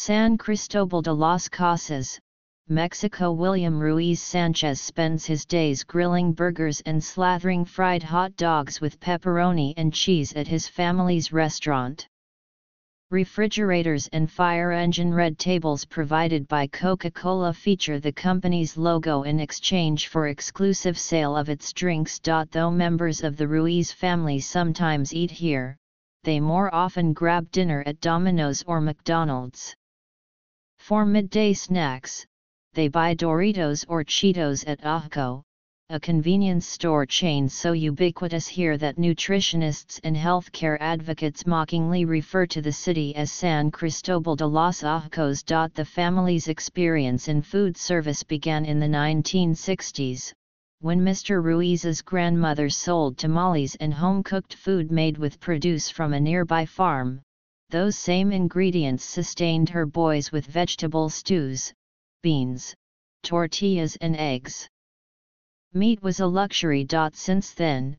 San Cristobal de las Casas, Mexico. William Ruiz Sanchez spends his days grilling burgers and slathering fried hot dogs with pepperoni and cheese at his family's restaurant. Refrigerators and fire engine red tables provided by Coca-Cola feature the company's logo in exchange for exclusive sale of its drinks. Though members of the Ruiz family sometimes eat here, they more often grab dinner at Domino's or McDonald's. For midday snacks, they buy Doritos or Cheetos at Ajco, a convenience store chain so ubiquitous here that nutritionists and healthcare advocates mockingly refer to the city as San Cristobal de los Ajcos. The family's experience in food service began in the 1960s, when Mr. Ruiz's grandmother sold tamales and home-cooked food made with produce from a nearby farm. Those same ingredients sustained her boys with vegetable stews, beans, tortillas and eggs. Meat was a luxury. Since then,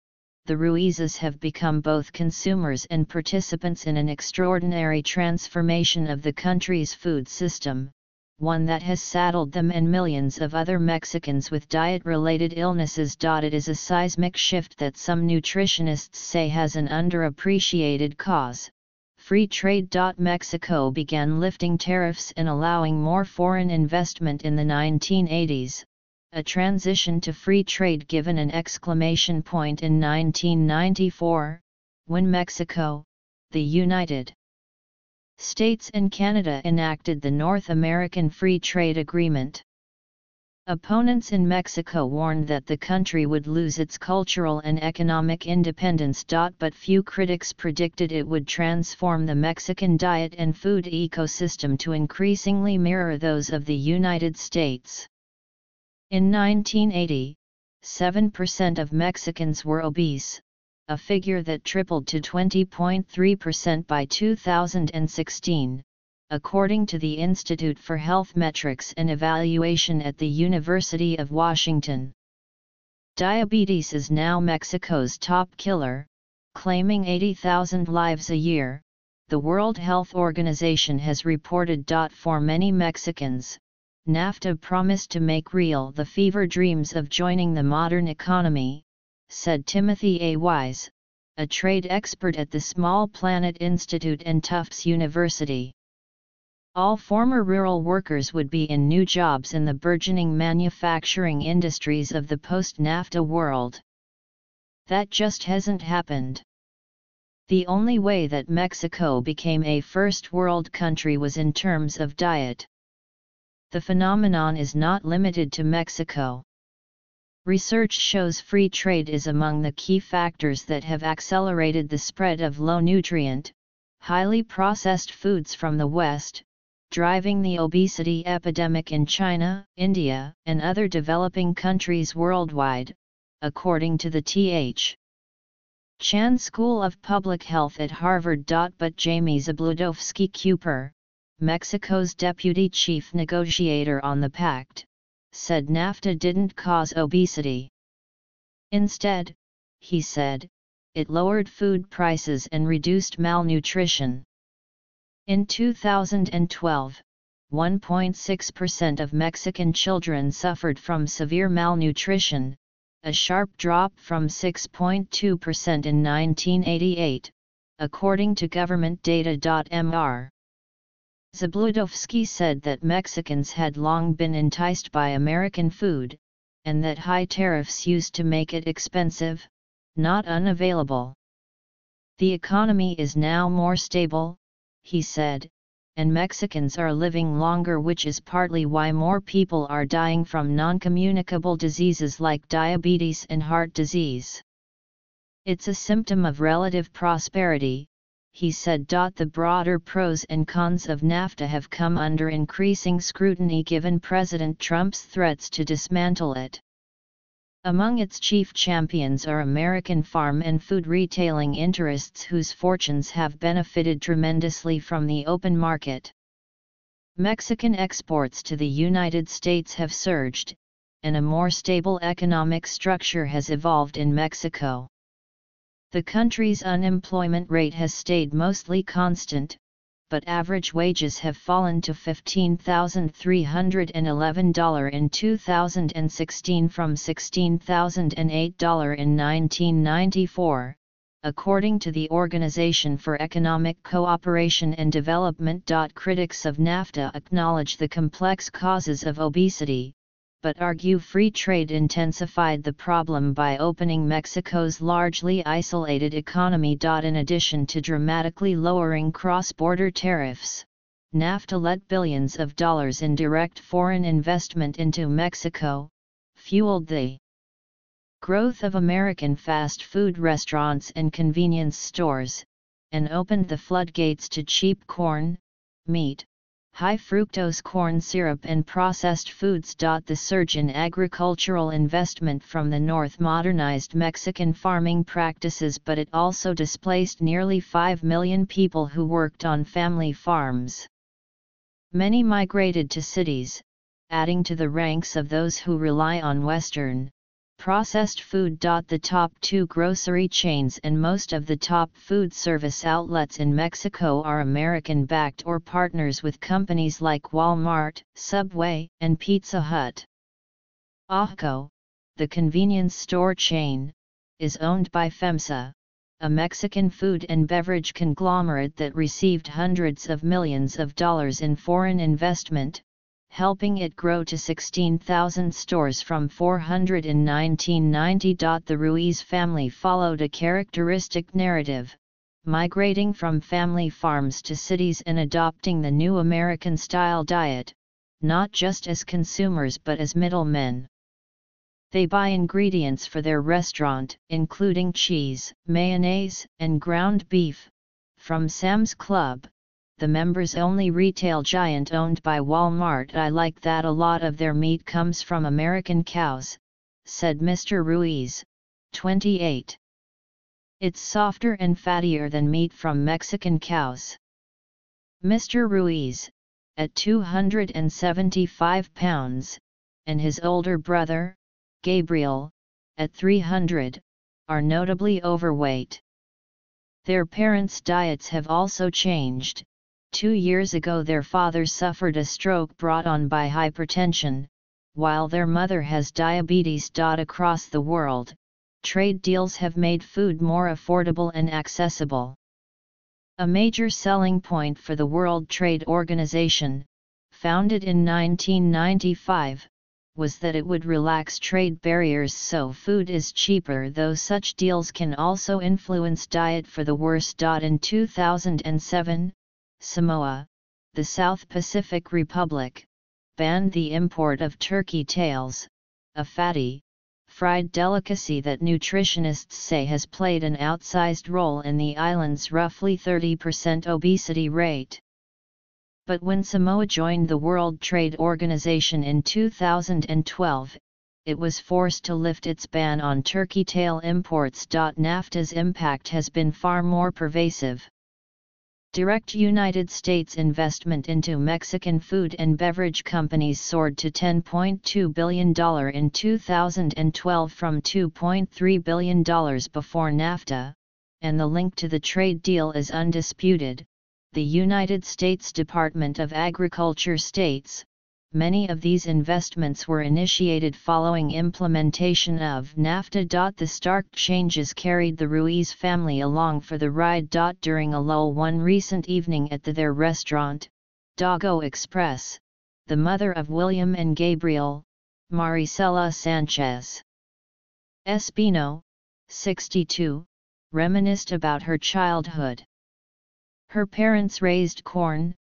the Ruizes have become both consumers and participants in an extraordinary transformation of the country's food system, one that has saddled them and millions of other Mexicans with diet-related illnesses. It is a seismic shift that some nutritionists say has an underappreciated cause: free trade. Mexico began lifting tariffs and allowing more foreign investment in the 1980s, a transition to free trade given an exclamation point in 1994, when Mexico, the United States and Canada enacted the North American Free Trade Agreement. Opponents in Mexico warned that the country would lose its cultural and economic independence. But few critics predicted it would transform the Mexican diet and food ecosystem to increasingly mirror those of the United States. In 1980, 7% of Mexicans were obese, a figure that tripled to 20.3% by 2016. According to the Institute for Health Metrics and Evaluation at the University of Washington. Diabetes is now Mexico's top killer, claiming 80,000 lives a year, the World Health Organization has reported. For many Mexicans, Nafta promised to make real the fever dreams of joining the modern economy, said Timothy A. Wise, a trade expert at the Small Planet Institute and Tufts University. All former rural workers would be in new jobs in the burgeoning manufacturing industries of the post-NAFTA world. That just hasn't happened. The only way that Mexico became a first world country was in terms of diet. The phenomenon is not limited to Mexico. Research shows free trade is among the key factors that have accelerated the spread of low-nutrient, highly processed foods from the West, driving the obesity epidemic in China, India, and other developing countries worldwide, according to the Th. Chan School of Public Health at Harvard. But Jamie Zabludovsky-Cooper, Mexico's deputy chief negotiator on the pact, said NAFTA didn't cause obesity. Instead, he said, it lowered food prices and reduced malnutrition. In 2012, 1.6% of Mexican children suffered from severe malnutrition, a sharp drop from 6.2% in 1988, according to government data. Mr. Zabludovsky said that Mexicans had long been enticed by American food, and that high tariffs used to make it expensive, not unavailable. The economy is now more stable, he said, and Mexicans are living longer, which is partly why more people are dying from non-communicable diseases like diabetes and heart disease. It's a symptom of relative prosperity, he said. The broader pros and cons of NAFTA have come under increasing scrutiny given President Trump's threats to dismantle it. Among its chief champions are American farm and food retailing interests whose fortunes have benefited tremendously from the open market. Mexican exports to the United States have surged, and a more stable economic structure has evolved in Mexico. The country's unemployment rate has stayed mostly constant, but average wages have fallen to $15,311 in 2016 from $16,008 in 1994, according to the Organization for Economic Cooperation and Development. Critics of Nafta acknowledge the complex causes of obesity, but argue free trade intensified the problem by opening Mexico's largely isolated economy. In addition to dramatically lowering cross-border tariffs, Nafta let billions of dollars in direct foreign investment into Mexico, fueled the growth of American fast food restaurants and convenience stores, and opened the floodgates to cheap corn, meat, high-fructose corn syrup and processed foods. The surge in agricultural investment from the North modernized Mexican farming practices, but it also displaced nearly 5 million people who worked on family farms. Many migrated to cities, adding to the ranks of those who rely on Western, processed food. The top 2 grocery chains and most of the top food service outlets in Mexico are American-backed or partners with companies like Walmart, Subway, and Pizza Hut. Oxxo, the convenience store chain, is owned by FEMSA, a Mexican food and beverage conglomerate that received hundreds of millions of dollars in foreign investment, helping it grow to 16,000 stores from 400 in 1990. The Ruiz family followed a characteristic narrative, migrating from family farms to cities and adopting the new American-style diet, not just as consumers but as middlemen. They buy ingredients for their restaurant, including cheese, mayonnaise, and ground beef, from Sam's Club, the members-only retail giant owned by Walmart. I like that a lot of their meat comes from American cows, said Mr. Ruiz, 28. It's softer and fattier than meat from Mexican cows. Mr. Ruiz, at 275 pounds, and his older brother, Gabriel, at 300, are notably overweight. Their parents' diets have also changed. 2 years ago their father suffered a stroke brought on by hypertension, while their mother has diabetes. Across the world, trade deals have made food more affordable and accessible. A major selling point for the World Trade Organization, founded in 1995, was that it would relax trade barriers so food is cheaper, though such deals can also influence diet for the worse. In 2007, Samoa, the South Pacific Republic, banned the import of turkey tails, a fatty, fried delicacy that nutritionists say has played an outsized role in the island's roughly 30% obesity rate. But when Samoa joined the World Trade Organization in 2012, it was forced to lift its ban on turkey tail imports. NAFTA's impact has been far more pervasive. Direct United States investment into Mexican food and beverage companies soared to $10.2 billion in 2012 from $2.3 billion before NAFTA, and the link to the trade deal is undisputed. The United States Department of Agriculture states, many of these investments were initiated following implementation of NAFTA. The stark changes carried the Ruiz family along for the ride. During a lull one recent evening at their restaurant, Dago Express, the mother of William and Gabriel, Maricela Sanchez Espino, 62, reminisced about her childhood. Her parents raised corn,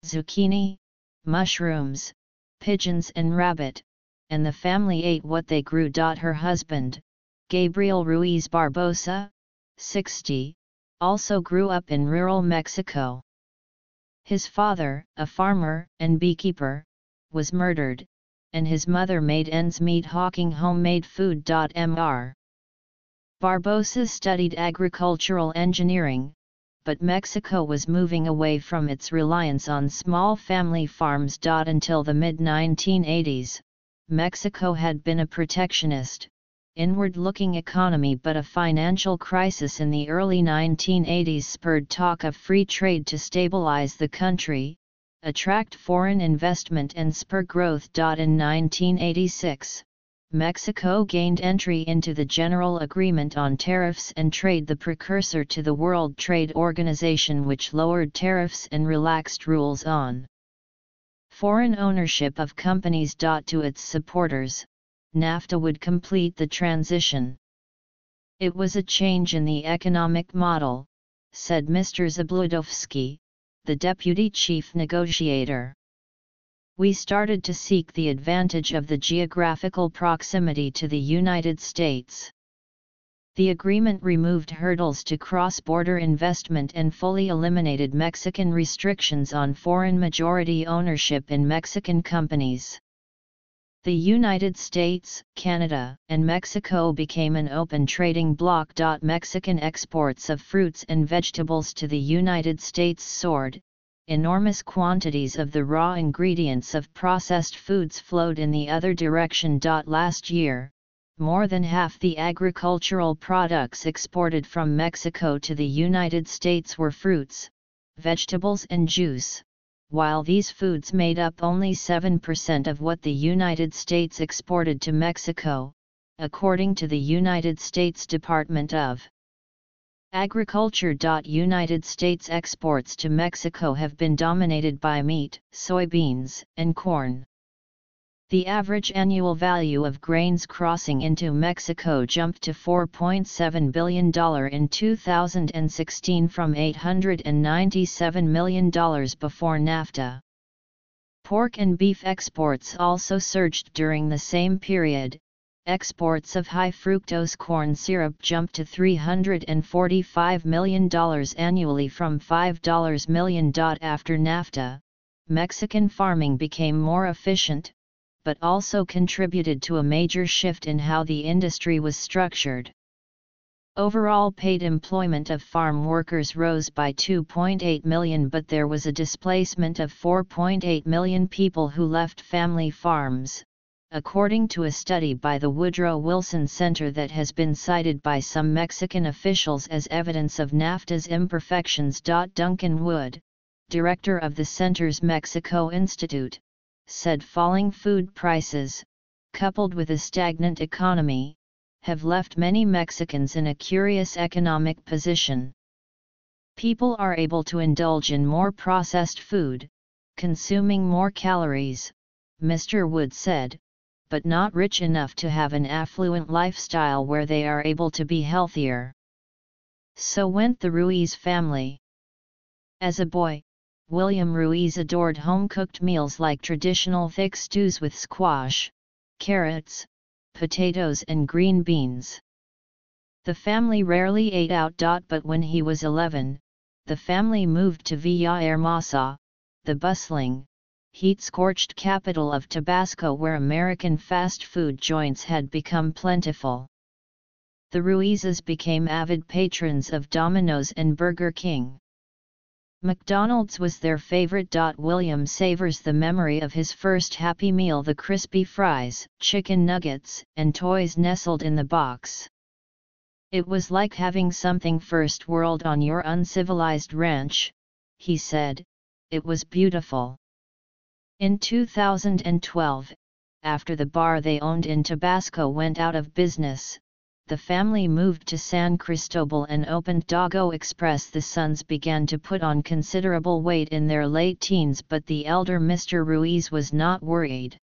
zucchini, mushrooms, pigeons and rabbit, and the family ate what they grew. Her husband, Gabriel Ruiz Barbosa, 60, also grew up in rural Mexico. His father, a farmer and beekeeper, was murdered, and his mother made ends meet hawking homemade food. Mr. Barbosa studied agricultural engineering, but Mexico was moving away from its reliance on small family farms. Until the mid-1980s, Mexico had been a protectionist, inward-looking economy, but a financial crisis in the early 1980s spurred talk of free trade to stabilize the country, attract foreign investment and spur growth. In 1986, Mexico gained entry into the General Agreement on Tariffs and Trade, the precursor to the World Trade Organization, which lowered tariffs and relaxed rules on foreign ownership of companies. To its supporters, Nafta would complete the transition. It was a change in the economic model, said Mr. Zabludovsky, the deputy chief negotiator. We started to seek the advantage of the geographical proximity to the United States. The agreement removed hurdles to cross-border investment and fully eliminated Mexican restrictions on foreign majority ownership in Mexican companies. The United States, Canada, and Mexico became an open trading bloc. Mexican exports of fruits and vegetables to the United States soared. Enormous quantities of the raw ingredients of processed foods flowed in the other direction. Last year, more than half the agricultural products exported from Mexico to the United States were fruits, vegetables and juice, while these foods made up only 7% of what the United States exported to Mexico, according to the United States Department of Agriculture. United States exports to Mexico have been dominated by meat, soybeans, and corn. The average annual value of grains crossing into Mexico jumped to $4.7 billion in 2016 from $897 million before Nafta. Pork and beef exports also surged during the same period. Exports of high-fructose corn syrup jumped to $345 million annually from $5 million. After Nafta, Mexican farming became more efficient, but also contributed to a major shift in how the industry was structured. Overall paid employment of farm workers rose by 2.8 million, but there was a displacement of 4.8 million people who left family farms, according to a study by the Woodrow Wilson Center that has been cited by some Mexican officials as evidence of Nafta's imperfections. Duncan Wood, director of the center's Mexico Institute, said falling food prices, coupled with a stagnant economy, have left many Mexicans in a curious economic position. People are able to indulge in more processed food, consuming more calories, Mr. Wood said, but not rich enough to have an affluent lifestyle where they are able to be healthier. So went the Ruiz family. As a boy, William Ruiz adored home-cooked meals like traditional thick stews with squash, carrots, potatoes and green beans. The family rarely ate out. But when he was 11, the family moved to Villahermosa, the bustling, heat-scorched capital of Tabasco, where American fast food joints had become plentiful. The Ruizes became avid patrons of Domino's and Burger King. McDonald's was their favorite. William savors the memory of his first Happy Meal, the crispy fries, chicken nuggets, and toys nestled in the box. It was like having something first world on your uncivilized ranch, he said. It was beautiful. In 2012, after the bar they owned in Tabasco went out of business, the family moved to San Cristobal and opened Dago Express. The sons began to put on considerable weight in their late teens, but the elder Mr. Ruiz was not worried.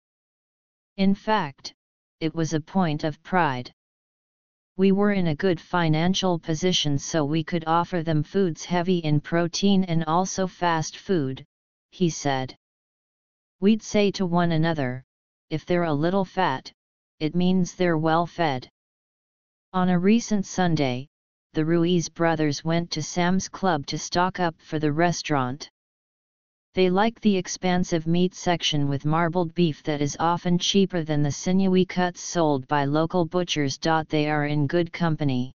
In fact, it was a point of pride. We were in a good financial position, so we could offer them foods heavy in protein and also fast food, he said. We'd say to one another, if they're a little fat, it means they're well fed. On a recent Sunday, the Ruiz brothers went to Sam's Club to stock up for the restaurant. They like the expansive meat section with marbled beef that is often cheaper than the sinewy cuts sold by local butchers. They are in good company.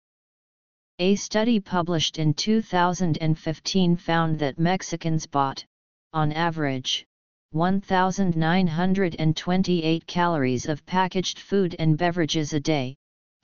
A study published in 2015 found that Mexicans bought, on average, 1,928 calories of packaged food and beverages a day,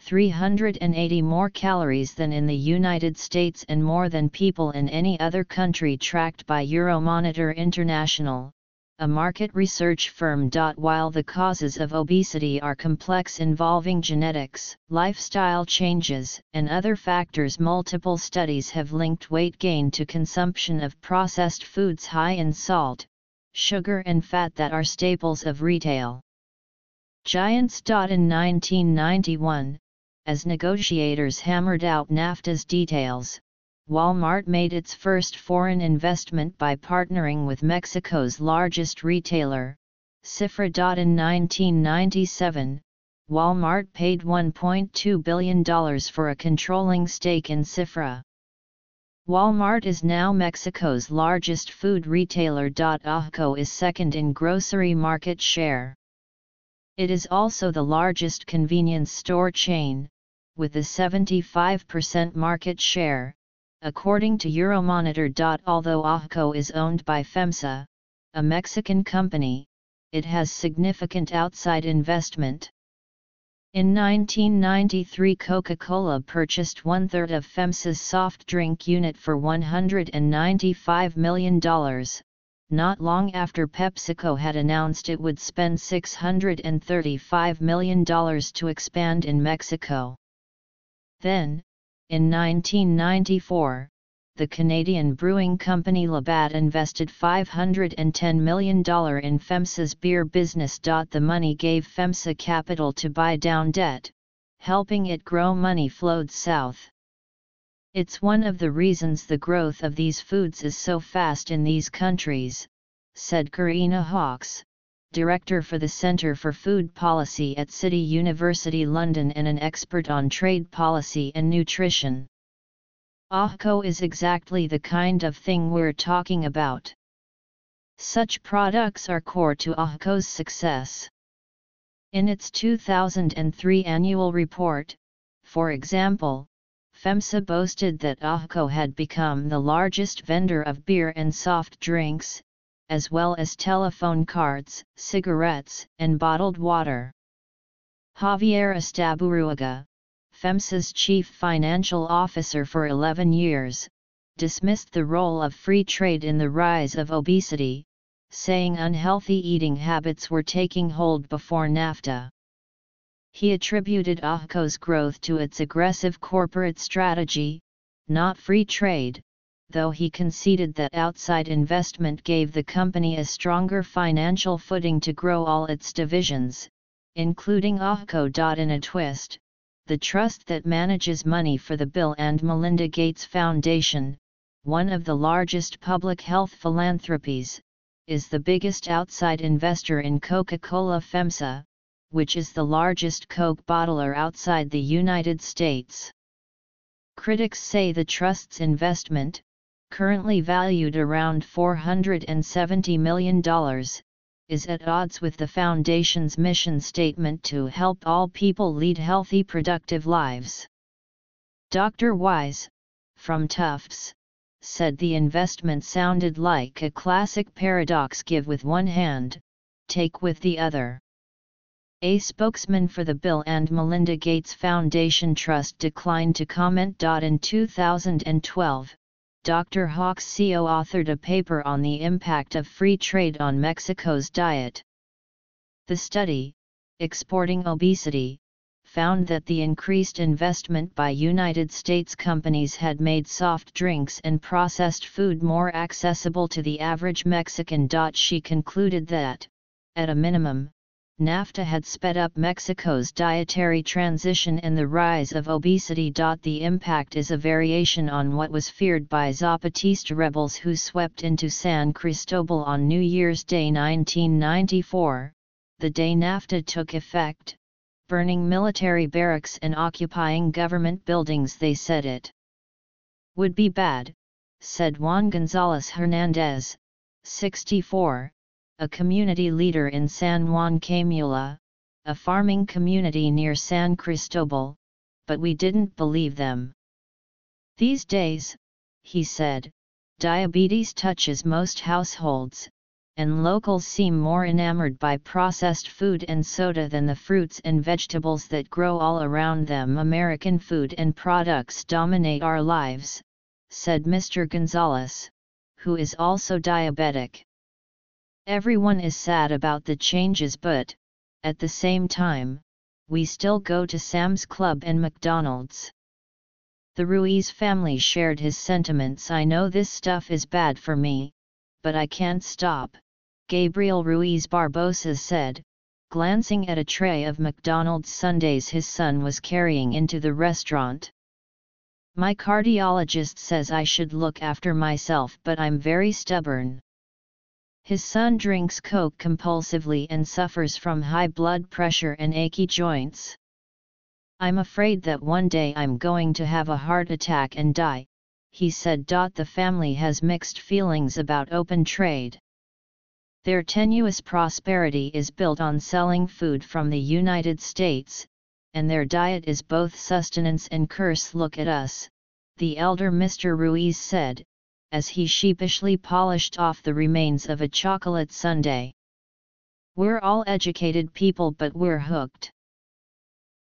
380 more calories than in the United States and more than people in any other country tracked by Euromonitor International, a market research firm. While the causes of obesity are complex, involving genetics, lifestyle changes, and other factors, multiple studies have linked weight gain to consumption of processed foods high in salt, sugar and fat that are staples of retail giants. In 1991, as negotiators hammered out Nafta's details, Walmart made its first foreign investment by partnering with Mexico's largest retailer, Cifra. In 1997, Walmart paid $1.2 billion for a controlling stake in Cifra. Walmart is now Mexico's largest food retailer. AHCO is second in grocery market share. It is also the largest convenience store chain, with a 75% market share, according to Euromonitor. Although AHCO is owned by FEMSA, a Mexican company, it has significant outside investment. In 1993, Coca-Cola purchased one-third of FEMSA's soft drink unit for $195 million, not long after PepsiCo had announced it would spend $635 million to expand in Mexico. Then, in 1994, the Canadian brewing company Labatt invested $510 million in FEMSA's beer business. The money gave FEMSA capital to buy down debt, helping it grow. Money flowed south. It's one of the reasons the growth of these foods is so fast in these countries, said Karina Hawkes, Director for the Centre for Food Policy at City University London and an expert on trade policy and nutrition. AHCO is exactly the kind of thing we're talking about. Such products are core to AHCO's success. In its 2003 annual report, for example, FEMSA boasted that AHCO had become the largest vendor of beer and soft drinks, as well as telephone cards, cigarettes, and bottled water. Javier Estaburuaga, FEMSA's chief financial officer for 11 years, dismissed the role of free trade in the rise of obesity, saying unhealthy eating habits were taking hold before Nafta. He attributed AHCO's growth to its aggressive corporate strategy, not free trade, though he conceded that outside investment gave the company a stronger financial footing to grow all its divisions, including AHCO. In a twist, the trust that manages money for the Bill and Melinda Gates Foundation, one of the largest public health philanthropies, is the biggest outside investor in Coca-Cola FEMSA, which is the largest Coke bottler outside the United States. Critics say the trust's investment, currently valued around $470 million, is at odds with the Foundation's mission statement to help all people lead healthy, productive lives. Dr. Wise, from Tufts, said the investment sounded like a classic paradox: give with one hand, take with the other. A spokesman for the Bill and Melinda Gates Foundation Trust declined to comment. In 2012, Dr. Hawkes co-authored a paper on the impact of free trade on Mexico's diet. The study, Exporting Obesity, found that the increased investment by United States companies had made soft drinks and processed food more accessible to the average Mexican. She concluded that, at a minimum, Nafta had sped up Mexico's dietary transition and the rise of obesity. The impact is a variation on what was feared by Zapatista rebels who swept into San Cristobal on New Year's Day 1994, the day Nafta took effect, burning military barracks and occupying government buildings. They said it would be bad, said Juan Gonzalez Hernandez, 64, a community leader in San Juan Camula, a farming community near San Cristobal, but we didn't believe them. These days, he said, diabetes touches most households, and locals seem more enamored by processed food and soda than the fruits and vegetables that grow all around them. American food and products dominate our lives, said Mr. Gonzalez, who is also diabetic. Everyone is sad about the changes, but, at the same time, we still go to Sam's Club and McDonald's. The Ruiz family shared his sentiments. I know this stuff is bad for me, but I can't stop, Gabriel Ruiz Barbosa said, glancing at a tray of McDonald's sundaes his son was carrying into the restaurant. My cardiologist says I should look after myself, but I'm very stubborn. His son drinks Coke compulsively and suffers from high blood pressure and achy joints. I'm afraid that one day I'm going to have a heart attack and die, he said. The family has mixed feelings about open trade. Their tenuous prosperity is built on selling food from the United States, and their diet is both sustenance and curse. Look at us, the elder Mr. Ruiz said, as he sheepishly polished off the remains of a chocolate sundae. We're all educated people, but we're hooked.